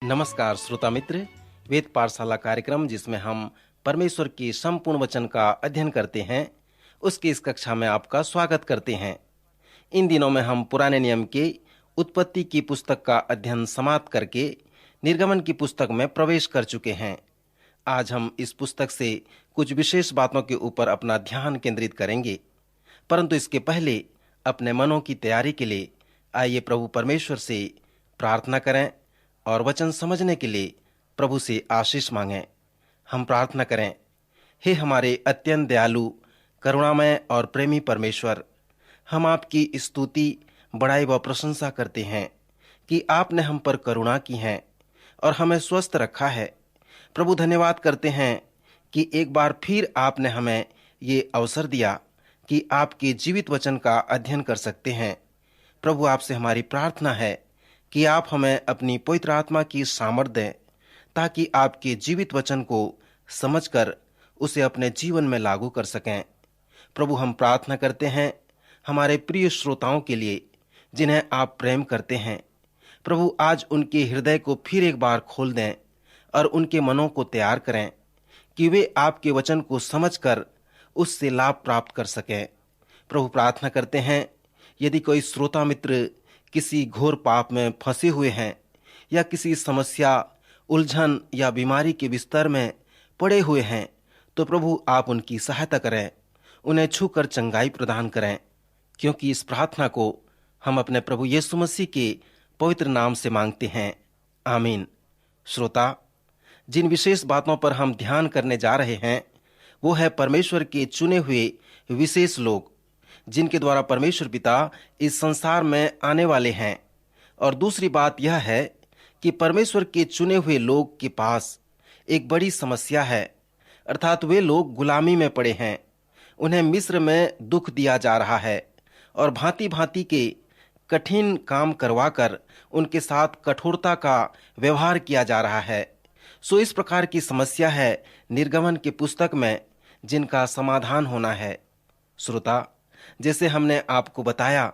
नमस्कार श्रोता मित्र, वेद पाठशाला कार्यक्रम जिसमें हम परमेश्वर के संपूर्ण वचन का अध्ययन करते हैं, उसकी इस कक्षा में आपका स्वागत करते हैं। इन दिनों में हम पुराने नियम के उत्पत्ति की पुस्तक का अध्ययन समाप्त करके निर्गमन की पुस्तक में प्रवेश कर चुके हैं। आज हम इस पुस्तक से कुछ विशेष बातों के ऊपर अपना ध्यान केंद्रित करेंगे, परंतु इसके पहले अपने मनों की तैयारी के लिए आइए प्रभु परमेश्वर से प्रार्थना करें और वचन समझने के लिए प्रभु से आशीष मांगें। हम प्रार्थना करें। हे हमारे अत्यंत दयालु, करुणामय और प्रेमी परमेश्वर, हम आपकी स्तुति, बड़ाई व प्रशंसा करते हैं कि आपने हम पर करुणा की है और हमें स्वस्थ रखा है। प्रभु धन्यवाद करते हैं कि एक बार फिर आपने हमें ये अवसर दिया कि आपके जीवित वचन का अध्ययन कर सकते हैं। प्रभु आपसे हमारी प्रार्थना है कि आप हमें अपनी पवित्र आत्मा की सामर्थ दें, ताकि आपके जीवित वचन को समझकर उसे अपने जीवन में लागू कर सकें। प्रभु हम प्रार्थना करते हैं हमारे प्रिय श्रोताओं के लिए जिन्हें आप प्रेम करते हैं। प्रभु आज उनके हृदय को फिर एक बार खोल दें और उनके मनों को तैयार करें कि वे आपके वचन को समझकर उससे लाभ प्राप्त कर सकें। प्रभु प्रार्थना करते हैं यदि कोई श्रोता मित्र किसी घोर पाप में फंसे हुए हैं या किसी समस्या, उलझन या बीमारी के बिस्तर में पड़े हुए हैं, तो प्रभु आप उनकी सहायता करें, उन्हें छूकर चंगाई प्रदान करें, क्योंकि इस प्रार्थना को हम अपने प्रभु यीशु मसीह के पवित्र नाम से मांगते हैं। आमीन। श्रोता, जिन विशेष बातों पर हम ध्यान करने जा रहे हैं वो है परमेश्वर के चुने हुए विशेष लोग जिनके द्वारा परमेश्वर पिता इस संसार में आने वाले हैं। और दूसरी बात यह है कि परमेश्वर के चुने हुए लोग के पास एक बड़ी समस्या है, अर्थात वे लोग गुलामी में पड़े हैं। उन्हें मिस्र में दुख दिया जा रहा है और भांति भांति के कठिन काम करवाकर उनके साथ कठोरता का व्यवहार किया जा रहा है। सो इस प्रकार की समस्या है निर्गमन की पुस्तक में, जिनका समाधान होना है। श्रोता, जैसे हमने आपको बताया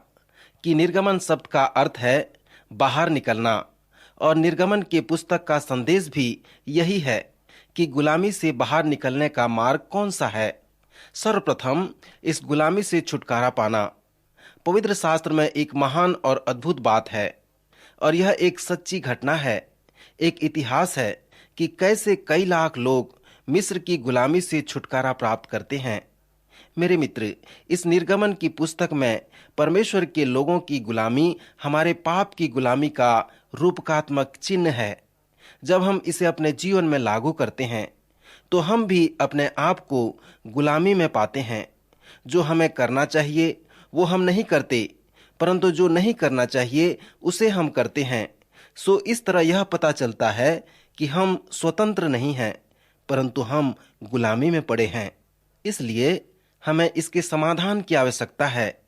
कि निर्गमन शब्द का अर्थ है बाहर निकलना, और निर्गमन के पुस्तक का संदेश भी यही है कि गुलामी से बाहर निकलने का मार्ग कौन सा है। सर्वप्रथम इस गुलामी से छुटकारा पाना पवित्र शास्त्र में एक महान और अद्भुत बात है, और यह एक सच्ची घटना है, एक इतिहास है कि कैसे कई लाख लोग मिस्र की गुलामी से छुटकारा प्राप्त करते हैं। मेरे मित्र, इस निर्गमन की पुस्तक में परमेश्वर के लोगों की गुलामी हमारे पाप की गुलामी का रूपकात्मक चिन्ह है। जब हम इसे अपने जीवन में लागू करते हैं तो हम भी अपने आप को गुलामी में पाते हैं। जो हमें करना चाहिए वो हम नहीं करते, परंतु जो नहीं करना चाहिए उसे हम करते हैं। सो इस तरह यह पता चलता है कि हम स्वतंत्र नहीं हैं, परंतु हम गुलामी में पड़े हैं। इसलिए हमें इसके समाधान की आवश्यकता है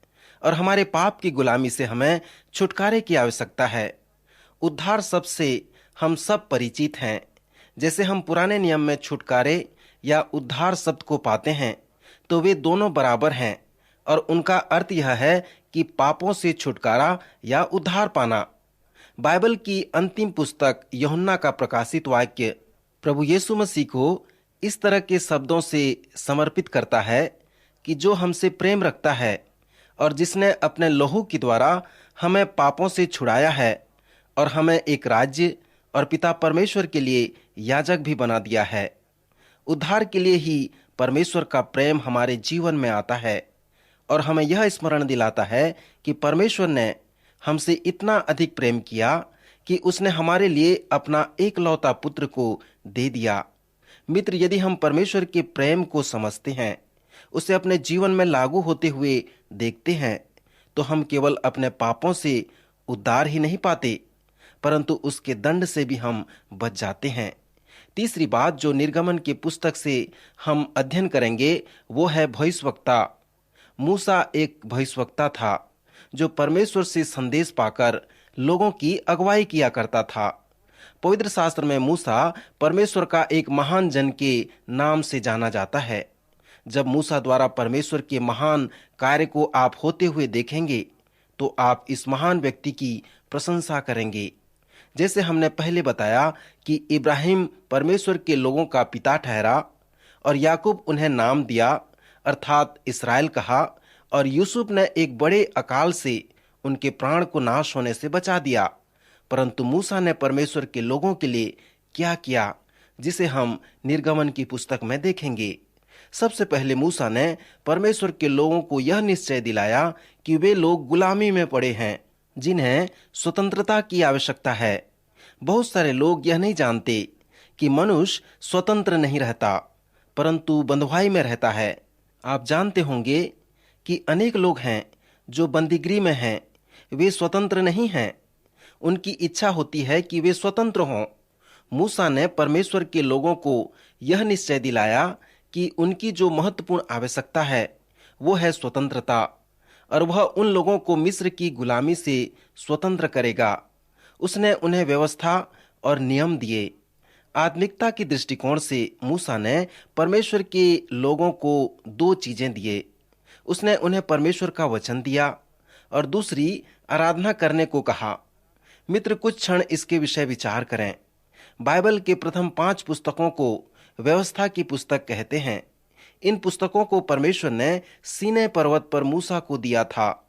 और हमारे पाप की गुलामी से हमें छुटकारे की आवश्यकता है। उद्धार शब्द से हम सब परिचित हैं। जैसे हम पुराने नियम में छुटकारे या उद्धार शब्द को पाते हैं तो वे दोनों बराबर हैं, और उनका अर्थ यह है कि पापों से छुटकारा या उद्धार पाना। बाइबल की अंतिम पुस्तक यूहन्ना का प्रकाशित वाक्य प्रभु यीशु मसीह को इस तरह के शब्दों से समर्पित करता है कि जो हमसे प्रेम रखता है और जिसने अपने लहू के द्वारा हमें पापों से छुड़ाया है और हमें एक राज्य और पिता परमेश्वर के लिए याजक भी बना दिया है। उद्धार के लिए ही परमेश्वर का प्रेम हमारे जीवन में आता है और हमें यह स्मरण दिलाता है कि परमेश्वर ने हमसे इतना अधिक प्रेम किया कि उसने हमारे लिए अपना एकलौता पुत्र को दे दिया। मित्र, यदि हम परमेश्वर के प्रेम को समझते हैं, उसे अपने जीवन में लागू होते हुए देखते हैं, तो हम केवल अपने पापों से उद्धार ही नहीं पाते, परंतु उसके दंड से भी हम बच जाते हैं। तीसरी बात जो निर्गमन की पुस्तक से हम अध्ययन करेंगे वो है भविष्यवक्ता। मूसा एक भविष्यवक्ता था जो परमेश्वर से संदेश पाकर लोगों की अगुवाई किया करता था। पवित्र शास्त्र में मूसा परमेश्वर का एक महान जन के नाम से जाना जाता है। जब मूसा द्वारा परमेश्वर के महान कार्य को आप होते हुए देखेंगे तो आप इस महान व्यक्ति की प्रशंसा करेंगे। जैसे हमने पहले बताया कि इब्राहिम परमेश्वर के लोगों का पिता ठहरा और याकूब उन्हें नाम दिया अर्थात इस्राएल कहा, और यूसुफ ने एक बड़े अकाल से उनके प्राण को नाश होने से बचा दिया। परंतु मूसा ने परमेश्वर के लोगों के लिए क्या किया, जिसे हम निर्गमन की पुस्तक में देखेंगे। सबसे पहले मूसा ने परमेश्वर के लोगों को यह निश्चय दिलाया कि वे लोग गुलामी में पड़े हैं, जिन्हें स्वतंत्रता की आवश्यकता है। बहुत सारे लोग यह नहीं जानते कि मनुष्य स्वतंत्र नहीं रहता, परंतु बंधुआई में रहता है। आप जानते होंगे कि अनेक लोग हैं जो बंदीगृह में हैं, वे स्वतंत्र नहीं हैं। उनकी इच्छा होती है कि वे स्वतंत्र हों। मूसा ने परमेश्वर के लोगों को यह निश्चय दिलाया कि उनकी जो महत्वपूर्ण आवश्यकता है वो है स्वतंत्रता, और वह उन लोगों को मिस्र की गुलामी से स्वतंत्र करेगा। उसने उन्हें व्यवस्था और नियम दिए। आत्मिकता की दृष्टिकोण से मूसा ने परमेश्वर के लोगों को दो चीजें दिए। उसने उन्हें परमेश्वर का वचन दिया और दूसरी आराधना करने को कहा। मित्र, कुछ क्षण इसके विषय विचार करें। बाइबल के प्रथम 5 पुस्तकों को व्यवस्था की पुस्तक कहते हैं। इन पुस्तकों को परमेश्वर ने सीनै पर्वत पर मूसा को दिया था।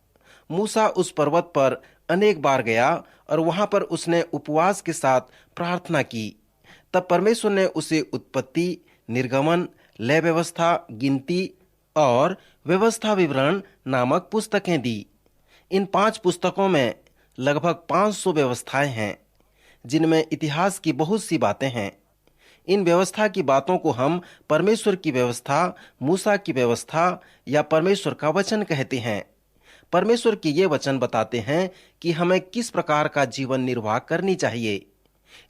मूसा उस पर्वत पर अनेक बार गया और वहां पर उसने उपवास के साथ प्रार्थना की। तब परमेश्वर ने उसे उत्पत्ति, निर्गमन, लय व्यवस्था, गिनती और व्यवस्था विवरण नामक पुस्तकें दी। इन 5 पुस्तकों में लगभग 500 व्यवस्थाएं हैं, जिनमें इतिहास की बहुत सी बातें हैं। इन व्यवस्था की बातों को हम परमेश्वर की व्यवस्था, मूसा की व्यवस्था या परमेश्वर का वचन कहते हैं। परमेश्वर के ये वचन बताते हैं कि हमें किस प्रकार का जीवन निर्वाह करनी चाहिए।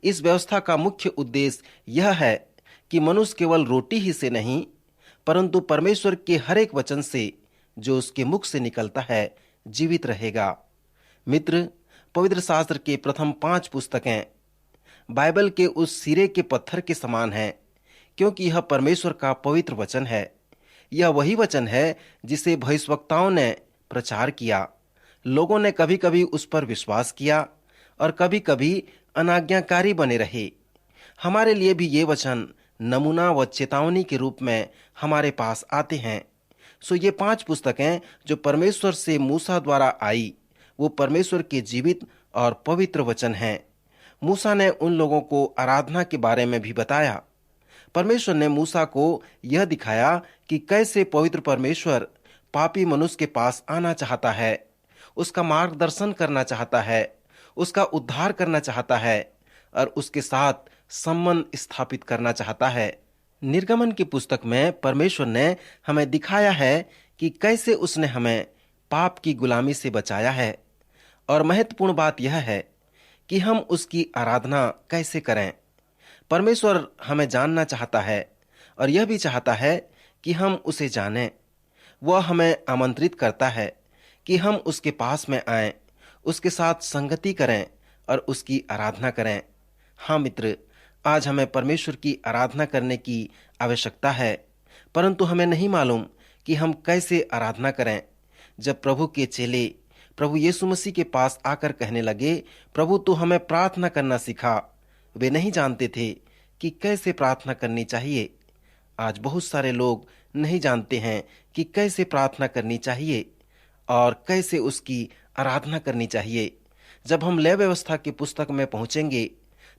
इस व्यवस्था का मुख्य उद्देश्य यह है कि मनुष्य केवल रोटी ही से नहीं, परंतु परमेश्वर के हर एक वचन से जो उसके मुख से निकलता है जीवित रहेगा। मित्र, पवित्र शास्त्र के प्रथम 5 पुस्तकें बाइबल के उस सिरे के पत्थर के समान हैं, क्योंकि यह परमेश्वर का पवित्र वचन है। यह वही वचन है जिसे भविष्यवक्ताओं ने प्रचार किया। लोगों ने कभी कभी उस पर विश्वास किया और कभी कभी अनाज्ञाकारी बने रहे। हमारे लिए भी ये वचन नमूना व चेतावनी के रूप में हमारे पास आते हैं। सो ये 5 पुस्तकें जो परमेश्वर से मूसा द्वारा आई, वो परमेश्वर के जीवित और पवित्र वचन हैं। मूसा ने उन लोगों को आराधना के बारे में भी बताया। परमेश्वर ने मूसा को यह दिखाया कि कैसे पवित्र परमेश्वर पापी मनुष्य के पास आना चाहता है, उसका मार्गदर्शन करना चाहता है, उसका उद्धार करना चाहता है और उसके साथ संबंध स्थापित करना चाहता है। निर्गमन की पुस्तक में परमेश्वर ने हमें दिखाया है कि कैसे उसने हमें पाप की गुलामी से बचाया है, और महत्वपूर्ण बात यह है कि हम उसकी आराधना कैसे करें। परमेश्वर हमें जानना चाहता है और यह भी चाहता है कि हम उसे जानें। वह हमें आमंत्रित करता है कि हम उसके पास में आएं, उसके साथ संगति करें और उसकी आराधना करें। हाँ मित्र, आज हमें परमेश्वर की आराधना करने की आवश्यकता है, परंतु हमें नहीं मालूम कि हम कैसे आराधना करें। जब प्रभु के चेले प्रभु यीशु मसीह के पास आकर कहने लगे, प्रभु तू हमें प्रार्थना करना सिखा, वे नहीं जानते थे कि कैसे प्रार्थना करनी चाहिए। आज बहुत सारे लोग नहीं जानते हैं कि कैसे प्रार्थना करनी चाहिए और कैसे उसकी आराधना करनी चाहिए। जब हम लय व्यवस्था की पुस्तक में पहुंचेंगे,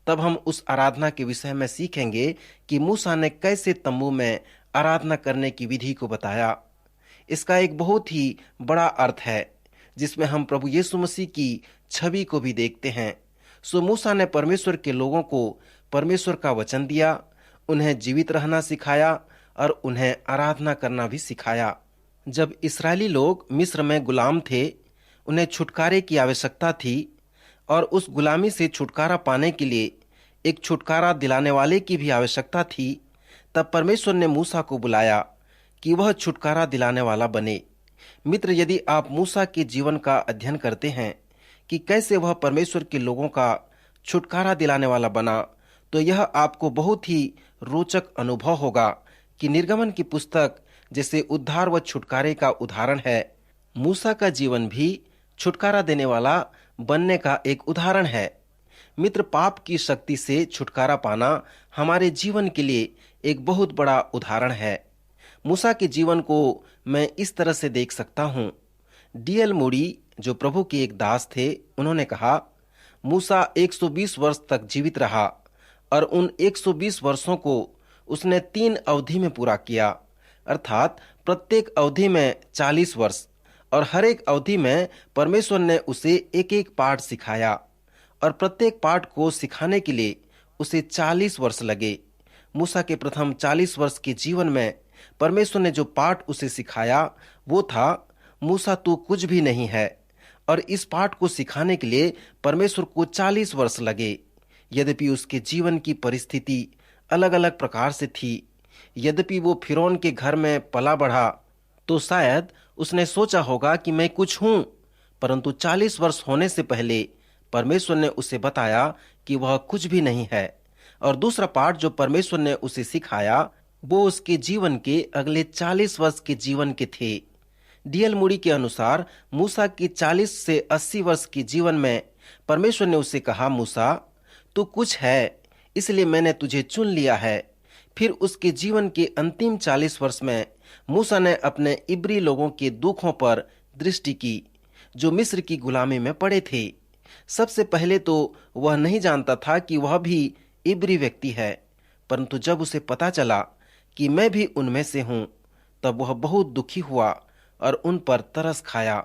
तब हम उस आराधना के विषय में सीखेंगे कि मूसा ने कैसे तंबू में आराधना करने की विधि को बताया। इसका एक बहुत ही बड़ा अर्थ है, जिसमें हम प्रभु यीशु मसीह की छवि को भी देखते हैं। सो मूसा ने परमेश्वर के लोगों को परमेश्वर का वचन दिया, उन्हें जीवित रहना सिखाया और उन्हें आराधना करना भी सिखाया। जब इस्राएली लोग मिस्र में गुलाम थे, उन्हें छुटकारे की आवश्यकता थी और उस गुलामी से छुटकारा पाने के लिए एक छुटकारा दिलाने वाले की भी आवश्यकता थी। तब परमेश्वर ने मूसा को बुलाया कि वह छुटकारा दिलाने वाला बने। मित्र, यदि आप मूसा के जीवन का अध्ययन करते हैं कि कैसे वह परमेश्वर के लोगों का छुटकारा दिलाने वाला बना, तो यह आपको बहुत ही रोचक अनुभव होगा कि निर्गमन की पुस्तक जैसे उद्धार व छुटकारे का उदाहरण है, मूसा का जीवन भी छुटकारा देने वाला बनने का एक उदाहरण है। मित्र, पाप की शक्ति से छुटकारा पाना हमारे जीवन के लिए एक बहुत बड़ा उदाहरण है। मूसा के जीवन को मैं इस तरह से देख सकता हूँ। डीएल मूडी, जो प्रभु के एक दास थे, उन्होंने कहा, मूसा 120 वर्ष तक जीवित रहा और उन 120 वर्षों को उसने 3 अवधि में पूरा किया, अर्थात प्रत्येक अवधि में 40 वर्ष, और हर एक अवधि में परमेश्वर ने उसे एक एक पाठ सिखाया और प्रत्येक पाठ को सिखाने के लिए उसे 40 वर्ष लगे। मूसा के प्रथम 40 वर्ष के जीवन में परमेश्वर ने जो पाठ उसे सिखाया वो था, मूसा तू कुछ भी नहीं है। और इस पाठ को सिखाने के लिए परमेश्वर को 40 वर्ष लगे। यद्यपि उसके जीवन की परिस्थिति अलग अलग प्रकार से थी, यद्यपि वो फिरौन के घर में पला बढ़ा, तो शायद उसने सोचा होगा कि मैं कुछ हूं, परंतु 40 वर्ष होने से पहले परमेश्वर ने उसे बताया कि वह कुछ भी नहीं है। और दूसरा पाठ जो परमेश्वर ने उसे सिखाया वो उसके जीवन के अगले 40 वर्ष के जीवन के थे। डीएल मूडी के अनुसार मूसा की 40 से 80 वर्ष के जीवन में परमेश्वर ने उसे कहा, मूसा तू कुछ है, इसलिए मैंने तुझे चुन लिया है। फिर उसके जीवन के अंतिम 40 वर्ष में मूसा ने अपने इब्री लोगों के दुखों पर दृष्टि की, जो मिस्र की गुलामी में पड़े थे। सबसे पहले तो वह नहीं जानता था कि वह भी इब्री व्यक्ति है, परंतु जब उसे पता चला कि मैं भी उनमें से हूं, तब वह बहुत दुखी हुआ और उन पर तरस खाया।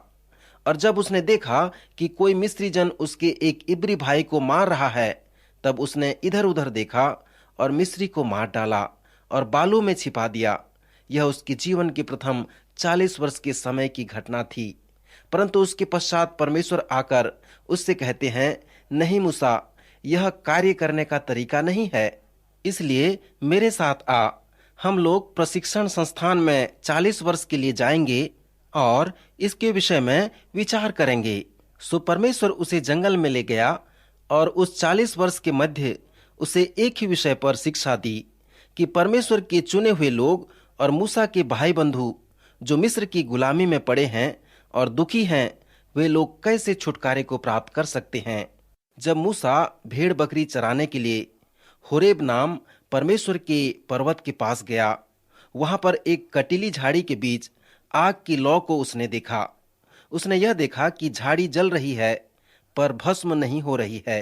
और जब उसने देखा कि कोई मिस्री जन उसके एक इब्री भाई को मार रहा है, तब उसने इधर उधर देखा और मिस्री को मार डाला और बालू में छिपा दिया। यह उसके जीवन के प्रथम 40 वर्ष के समय की घटना थी। परंतु उसके पश्चात परमेश्वर आकर उससे कहते हैं, नहीं मूसा, यह कार्य करने का तरीका नहीं है, इसलिए मेरे साथ आ। हम लोग प्रशिक्षण संस्थान में 40 वर्ष के लिए जाएंगे और इसके विषय में विचार करेंगे। सो परमेश्वर उसे जंगल में ले गया और उस 40 वर्ष के मध्य उसे एक ही विषय पर शिक्षा दी कि परमेश्वर के चुने हुए लोग और मूसा के भाई बंधु जो मिस्र की गुलामी में पड़े हैं और दुखी हैं, वे लोग कैसे छुटकारे को प्राप्त कर सकते हैं। जब मूसा भेड़ बकरी चराने के लिए होरेब नाम परमेश्वर के पर्वत के पास गया, वहां पर एक कटीली झाड़ी के बीच आग की लौ को उसने देखा। उसने यह देखा कि झाड़ी जल रही है पर भस्म नहीं हो रही है।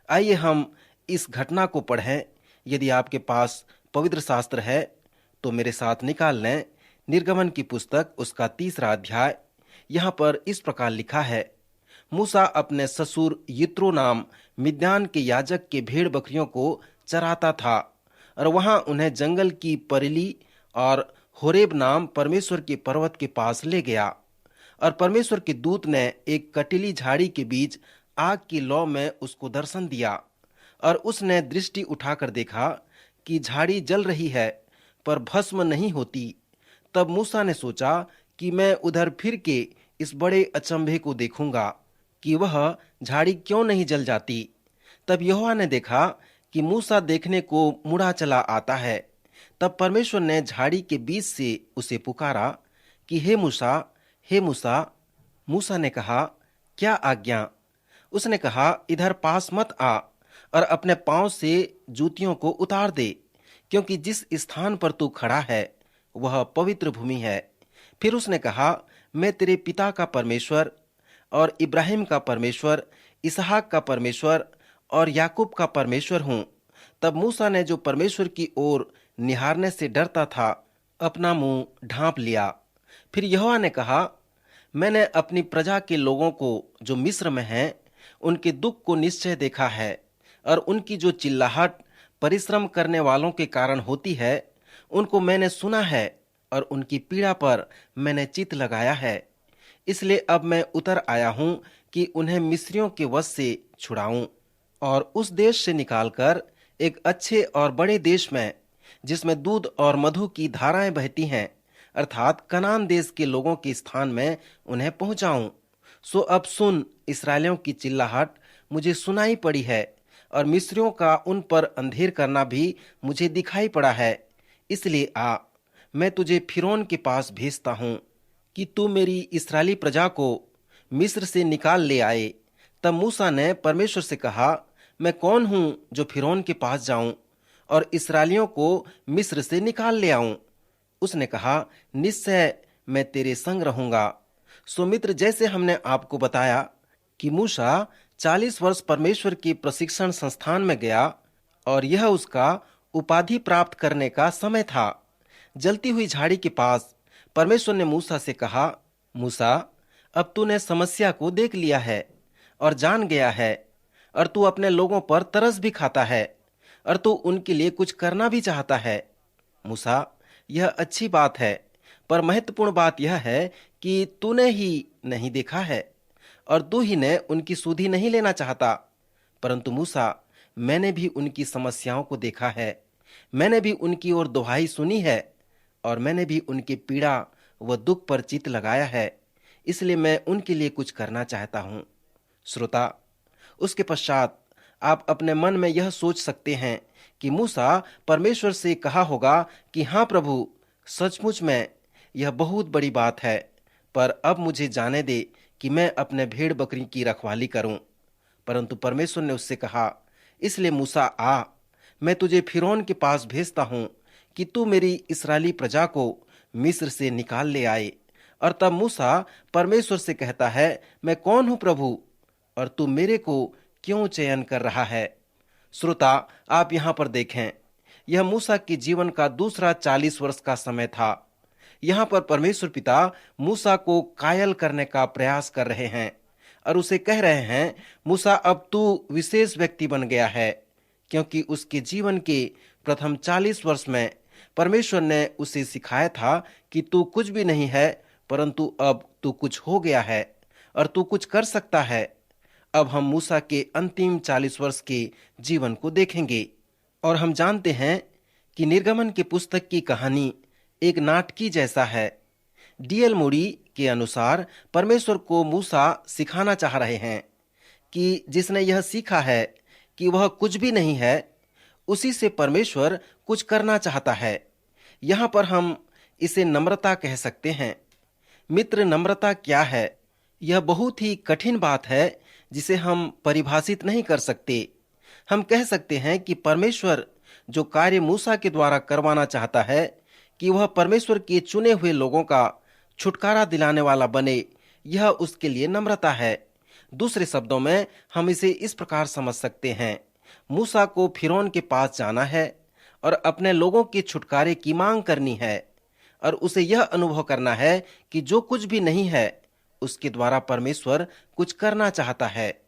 आइए हम इस घटना को पढ़ें। यदि आपके पास पवित्र शास्त्र है तो मेरे साथ निकाल लें। निर्गमन की पुस्तक उसका 3रा अध्याय। यहाँ पर इस प्रकार लिखा है, मूसा अपने ससुर यित्रो नाम मिद्यान के याजक के भेड़ बकरियों को चराता था और वहां उन्हें जंगल की परिली और होरेब नाम परमेश्वर के पर्वत के पास ले गया। और परमेश्वर के दूत ने एक कटीली झाड़ी के बीच आग की लौ में उसको दर्शन दिया और उसने दृष्टि उठाकर देखा कि झाड़ी जल रही है पर भस्म नहीं होती। तब मूसा ने सोचा कि मैं उधर फिर के इस बड़े अचंभे को देखूंगा कि वह झाड़ी क्यों नहीं जल जाती। तब यहोवा ने देखा कि मूसा देखने को मुड़ा चला आता है। तब परमेश्वर ने झाड़ी के बीच से उसे पुकारा कि हे मूसा, हे मूसा। मूसा ने कहा, क्या आज्ञा? उसने कहा, इधर पास मत आ और अपने पांव से जूतियों को उतार दे, क्योंकि जिस स्थान पर तू खड़ा है वह पवित्र भूमि है। फिर उसने कहा, मैं तेरे पिता का परमेश्वर और इब्राहिम का परमेश्वर, इसहाक का परमेश्वर और याकूब का परमेश्वर हूँ। तब मूसा ने, जो परमेश्वर की ओर निहारने से डरता था, अपना मुंह ढांप लिया। फिर यहोवा ने कहा, मैंने अपनी प्रजा के लोगों को जो मिस्र में हैं, उनके दुख को निश्चय देखा है और उनकी जो चिल्लाहट परिश्रम करने वालों के कारण होती है, उनको मैंने सुना है और उनकी पीड़ा पर मैंने चित्त लगाया है। इसलिए अब मैं उतर आया हूं कि उन्हें मिस्रियों के वश से छुड़ाऊं और उस देश से निकालकर एक अच्छे और बड़े देश में, जिसमें दूध और मधु की धाराएं बहती हैं, अर्थात कनान देश के लोगों के स्थान में उन्हें पहुंचाऊं। सो अब सुन, इस्राएलियों की चिल्लाहट मुझे सुनाई पड़ी है और मिस्रियों का उन पर अंधेर करना भी मुझे दिखाई पड़ा है। इसलिए आ, मैं तुझे फिरौन के पास भेजता हूँ कि तू मेरी इस्राएली प्रजा को मिस्र से निकाल ले आए। तब मूसा ने परमेश्वर से कहा, मैं कौन हूं जो फिरौन के पास जाऊं और इस्राएलियों को मिस्र से निकाल ले आऊं? उसने कहा, निश्चय मैं तेरे संग रहूंगा। सो मित्र, जैसे हमने आपको बताया कि मूसा 40 वर्ष परमेश्वर के प्रशिक्षण संस्थान में गया और यह उसका उपाधि प्राप्त करने का समय था। जलती हुई झाड़ी के पास परमेश्वर ने मूसा से कहा, मूसा, अब तूने समस्या को देख लिया है और जान गया है, और तू अपने लोगों पर तरस भी खाता है और तू उनके लिए कुछ करना भी चाहता है। मूसा, यह अच्छी बात है, पर महत्वपूर्ण बात यह है कि तूने ही नहीं देखा है और तू ही ने उनकी सुधि नहीं लेना चाहता। परंतु मूसा, मैंने भी उनकी समस्याओं को देखा है, मैंने भी उनकी ओर दुहाई सुनी है और मैंने भी उनकी पीड़ा व दुख पर चित्त लगाया है, इसलिए मैं उनके लिए कुछ करना चाहता हूँ। श्रोता, उसके पश्चात आप अपने मन में यह सोच सकते हैं कि मूसा परमेश्वर से कहा होगा कि हाँ प्रभु, सचमुच में यह बहुत बड़ी बात है, पर अब मुझे जाने दे कि मैं अपने भेड़ बकरी की रखवाली करूं। परंतु परमेश्वर ने उससे कहा, इसलिए मूसा आ, मैं तुझे फिरौन के पास भेजता हूं कि तू मेरी इस्राएली प्रजा को मिस्र से निकाल ले आए। और तब मूसा परमेश्वर से कहता है, मैं कौन हूं प्रभु, और तू मेरे को क्यों चयन कर रहा है? श्रोता, आप यहाँ पर देखें, यह मूसा के जीवन का दूसरा 40 वर्ष का समय था। यहाँ पर परमेश्वर पिता मूसा को कायल करने का प्रयास कर रहे हैं और उसे कह रहे हैं, मूसा, अब तू विशेष व्यक्ति बन गया है, क्योंकि उसके जीवन के प्रथम 40 वर्ष में परमेश्वर ने उसे सिखाया था कि तू कुछ भी नहीं है, परंतु अब तू कुछ हो गया है और तू कुछ कर सकता है। अब हम मूसा के अंतिम 40 वर्ष के जीवन को देखेंगे और हम जानते हैं कि निर्गमन की पुस्तक की कहानी एक नाटकी जैसा है। डीएल मूडी के अनुसार परमेश्वर को मूसा सिखाना चाह रहे हैं कि जिसने यह सीखा है कि वह कुछ भी नहीं है, उसी से परमेश्वर कुछ करना चाहता है। यहाँ पर हम इसे नम्रता कह सकते हैं। मित्र, नम्रता क्या है? यह बहुत ही कठिन बात है जिसे हम परिभाषित नहीं कर सकते। हम कह सकते हैं कि परमेश्वर जो कार्य मूसा के द्वारा करवाना चाहता है कि वह परमेश्वर के चुने हुए लोगों का छुटकारा दिलाने वाला बने, यह उसके लिए नम्रता है। दूसरे शब्दों में हम इसे इस प्रकार समझ सकते हैं, मूसा को फिरौन के पास जाना है और अपने लोगों के छुटकारे की मांग करनी है और उसे यह अनुभव करना है कि जो कुछ भी नहीं है उसके द्वारा परमेश्वर कुछ करना चाहता है।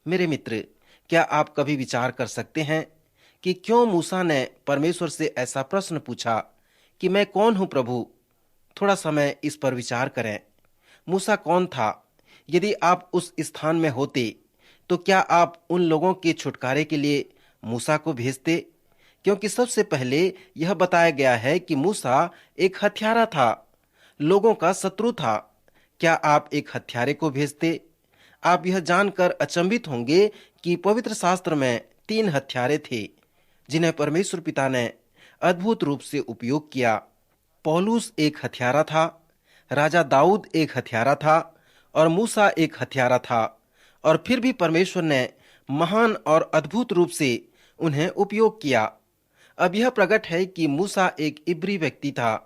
मेरे मित्र, क्या आप कभी विचार कर सकते हैं कि क्यों मूसा ने परमेश्वर से ऐसा प्रश्न पूछा कि मैं कौन हूं प्रभु? थोड़ा समय इस पर विचार करें। मूसा कौन था? यदि आप उस स्थान में होते तो क्या आप उन लोगों के छुटकारे के लिए मूसा को भेजते? क्योंकि सबसे पहले यह बताया गया है कि मूसा एक हत्यारा था, लोगों का शत्रु था। क्या आप एक हत्यारे को भेजते? आप यह जानकर अचंभित होंगे कि पवित्र शास्त्र में 3 हत्यारे थे जिन्हें परमेश्वर पिता ने अद्भुत रूप से उपयोग किया। पौलुस एक हत्यारा था, राजा दाऊद एक हत्यारा था और मूसा एक हत्यारा था, और फिर भी परमेश्वर ने महान और अद्भुत रूप से उन्हें उपयोग किया। अब यह प्रकट है कि मूसा एक इब्री व्यक्ति था।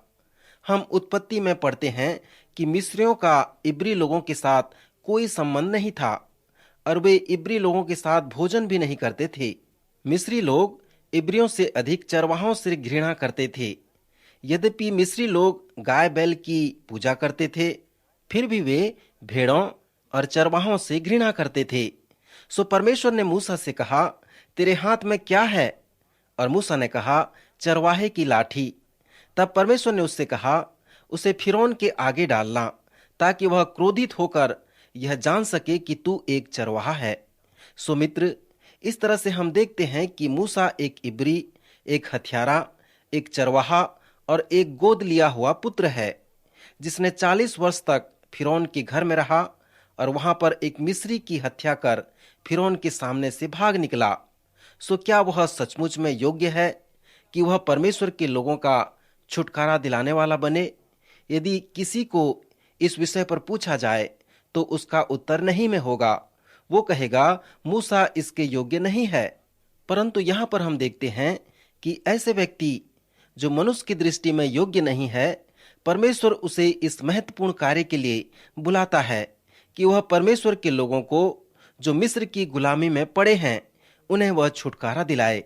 हम उत्पत्ति में पढ़ते हैं कि मिस्रियों का इब्री लोगों के साथ कोई संबंध नहीं था और वे इब्री लोगों के साथ भोजन भी नहीं करते थे। मिस्री लोग इब्रियों से अधिक चरवाहों से घृणा करते थे। यद्यपि मिस्री लोग गाय बैल की पूजा करते थे, फिर भी वे भेड़ों और चरवाहों से घृणा करते थे। सो परमेश्वर ने मूसा से कहा, तेरे हाथ में क्या है? और मूसा ने कहा, चरवाहे की लाठी। तब परमेश्वर ने उससे कहा, उसे फिरौन के आगे डालना, ताकि वह क्रोधित होकर यह जान सके कि तू एक चरवाहा है। सो मित्र, इस तरह से हम देखते हैं कि मूसा एक इब्री, एक हत्यारा, एक चरवाहा और एक गोद लिया हुआ पुत्र है, जिसने 40 वर्ष तक फिरौन के घर में रहा और वहां पर एक मिस्री की हत्या कर फिरौन के सामने से भाग निकला। सो क्या वह सचमुच में योग्य है कि वह परमेश्वर के लोगों का छुटकारा दिलाने वाला बने? यदि किसी को इस विषय पर पूछा जाए तो उसका उत्तर नहीं में होगा। वो कहेगा, मूसा इसके योग्य नहीं है। परंतु यहाँ पर हम देखते हैं कि ऐसे व्यक्ति जो मनुष्य की दृष्टि में योग्य नहीं है, परमेश्वर उसे इस महत्वपूर्ण कार्य के लिए बुलाता है कि वह परमेश्वर के लोगों को जो मिस्र की गुलामी में पड़े हैं, उन्हें वह छुटकारा दिलाए।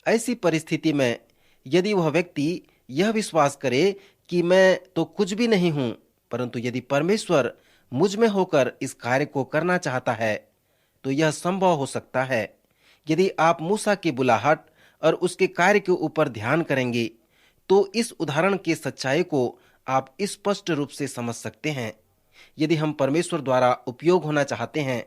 ऐसी परिस्थिति में यदि वह व्यक्ति यह विश्वास करे कि मैं तो कुछ भी नहीं हूं, परंतु यदि परमेश्वर मुझ में होकर इस कार्य को करना चाहता है, तो यह संभव हो सकता है। यदि आप मूसा की बुलाहट और उसके कार्य के ऊपर ध्यान करेंगे, तो इस उदाहरण की सच्चाई को आप स्पष्ट रूप से समझ सकते हैं। यदि हम परमेश्वर द्वारा उपयोग होना चाहते हैं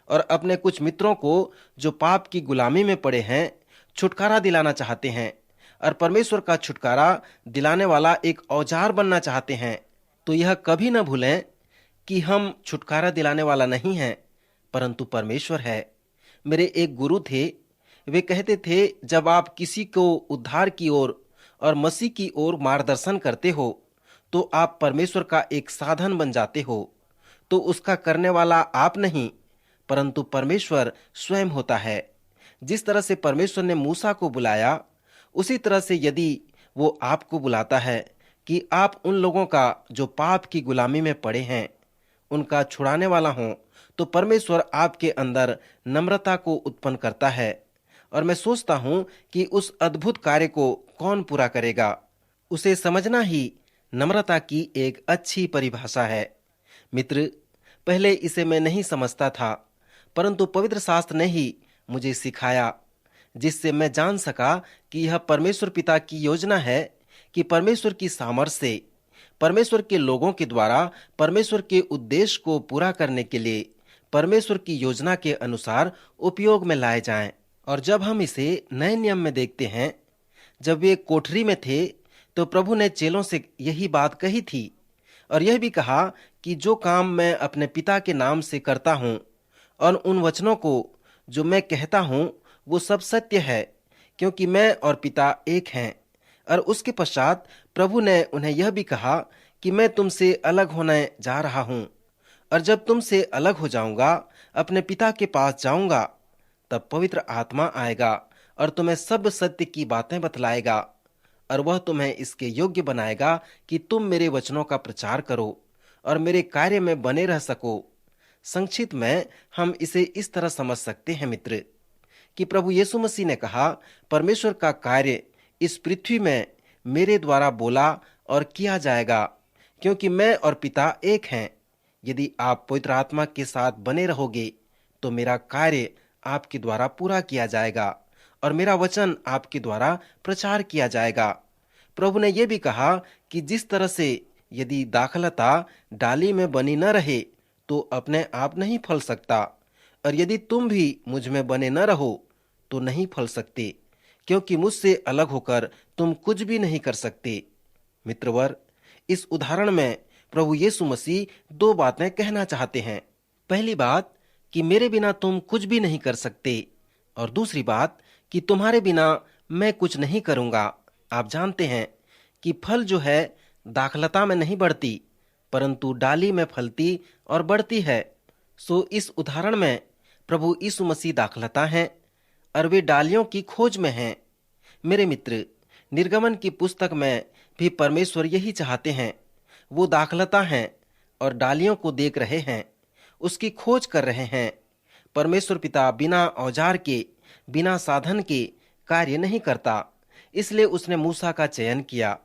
और अपने कुछ मित्रों को जो पाप की गुलामी में पड़े हैं, छुटकारा दिलाना चाहते हैं और परमेश्वर का छुटकारा दिलाने वाला एक औजार बनना चाहते हैं, तो यह कभी न भूलें कि हम छुटकारा दिलाने वाला नहीं हैं, परंतु परमेश्वर है। मेरे एक गुरु थे, वे कहते थे, जब आप किसी को उद्धार की ओर और मसीह की ओर मार्गदर्शन करते हो, तो आप परमेश्वर का एक साधन बन जाते हो। तो उसका करने वाला आप नहीं, परंतु परमेश्वर स्वयं होता है। जिस तरह से परमेश्वर ने मूसा को बुलाया, उसी तरह से यदि वो आपको बुलाता है कि आप उन लोगों का जो पाप की गुलामी में पड़े हैं, उनका छुड़ाने वाला हो, तो परमेश्वर आपके अंदर नम्रता को उत्पन्न करता है। और मैं सोचता हूं कि उस अद्भुत कार्य को कौन पूरा करेगा। उसे समझना ही नम्रता की एक अच्छी परिभाषा है। मित्र, पहले इसे मैं नहीं समझता था, परंतु पवित्र शास्त्र ने ही मुझे सिखाया, जिससे मैं जान सका कि यह परमेश्वर पिता की योजना है कि परमेश्वर की सामर्थ्य से परमेश्वर के लोगों के द्वारा परमेश्वर के उद्देश्य को पूरा करने के लिए परमेश्वर की योजना के अनुसार उपयोग में लाए जाएं। और जब हम इसे नए नियम में देखते हैं, जब वे कोठरी में थे, तो प्रभु ने चेलों से यही बात कही थी और यह भी कहा कि जो काम मैं अपने पिता के नाम से करता हूँ और उन वचनों को जो मैं कहता हूँ, वो सब सत्य है, क्योंकि मैं और पिता एक हैं। और उसके पश्चात प्रभु ने उन्हें यह भी कहा कि मैं तुमसे अलग होने जा रहा हूँ, और जब तुमसे अलग हो जाऊंगा, अपने पिता के पास जाऊंगा, तब पवित्र आत्मा आएगा और तुम्हें सब सत्य की बातें बतलाएगा, और वह तुम्हें इसके योग्य बनाएगा कि तुम मेरे वचनों का प्रचार करो और मेरे कार्य में बने रह सको। संक्षिप्त में हम इसे इस तरह समझ सकते हैं मित्र, कि प्रभु यीशु मसीह ने कहा, परमेश्वर का कार्य इस पृथ्वी में मेरे द्वारा बोला और किया जाएगा, क्योंकि मैं और पिता एक हैं। यदि आप पवित्र आत्मा के साथ बने रहोगे, तो मेरा कार्य आपके द्वारा पूरा किया जाएगा और मेरा वचन आपके द्वारा प्रचार किया जाएगा। प्रभु ने यह भी कहा कि जिस तरह से यदि दाखलता डाली में बनी न रहे, तो अपने आप नहीं फल सकता, और यदि तुम भी मुझ में बने न रहो, तो नहीं फल सकते, क्योंकि मुझसे अलग होकर तुम कुछ भी नहीं कर सकते। मित्रवर, इस उदाहरण में प्रभु यीशु मसीह दो बातें कहना चाहते हैं। पहली बात कि मेरे बिना तुम कुछ भी नहीं कर सकते, और दूसरी बात कि तुम्हारे बिना मैं कुछ नहीं करूंगा। आप जानते हैं कि फल जो है दाखलता में नहीं बढ़ती, परंतु डाली में फलती और बढ़ती है। सो इस उदाहरण में प्रभु यीशु मसीह दाखलता हैं और वे डालियों की खोज में हैं। मेरे मित्र, निर्गमन की पुस्तक में भी परमेश्वर यही चाहते हैं। वो दाखलता हैं और डालियों को देख रहे हैं, उसकी खोज कर रहे हैं। परमेश्वर पिता बिना औजार के, बिना साधन के कार्य नहीं करता, इसलिए उसने मूसा का चयन किया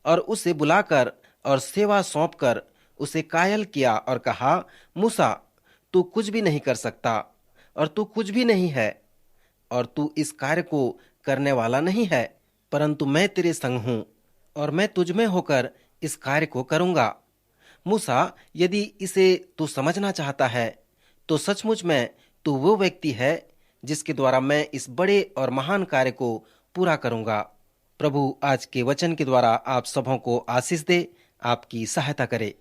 और उसे बुलाकर और सेवा सौंपकर उसे कायल किया और कहा, मूसा, तू कुछ भी नहीं कर सकता और तू कुछ भी नहीं है और तू इस कार्य को करने वाला नहीं है, परंतु मैं तेरे संग हूं और मैं तुझ में होकर इस कार्य को करूंगा। मूसा, यदि इसे तू समझना चाहता है, तो सचमुच में तू वो व्यक्ति है जिसके द्वारा मैं इस बड़े और महान कार्य को पूरा करूंगा। प्रभु आज के वचन के द्वारा आप सबों को आशीष दे, आपकी सहायता करे।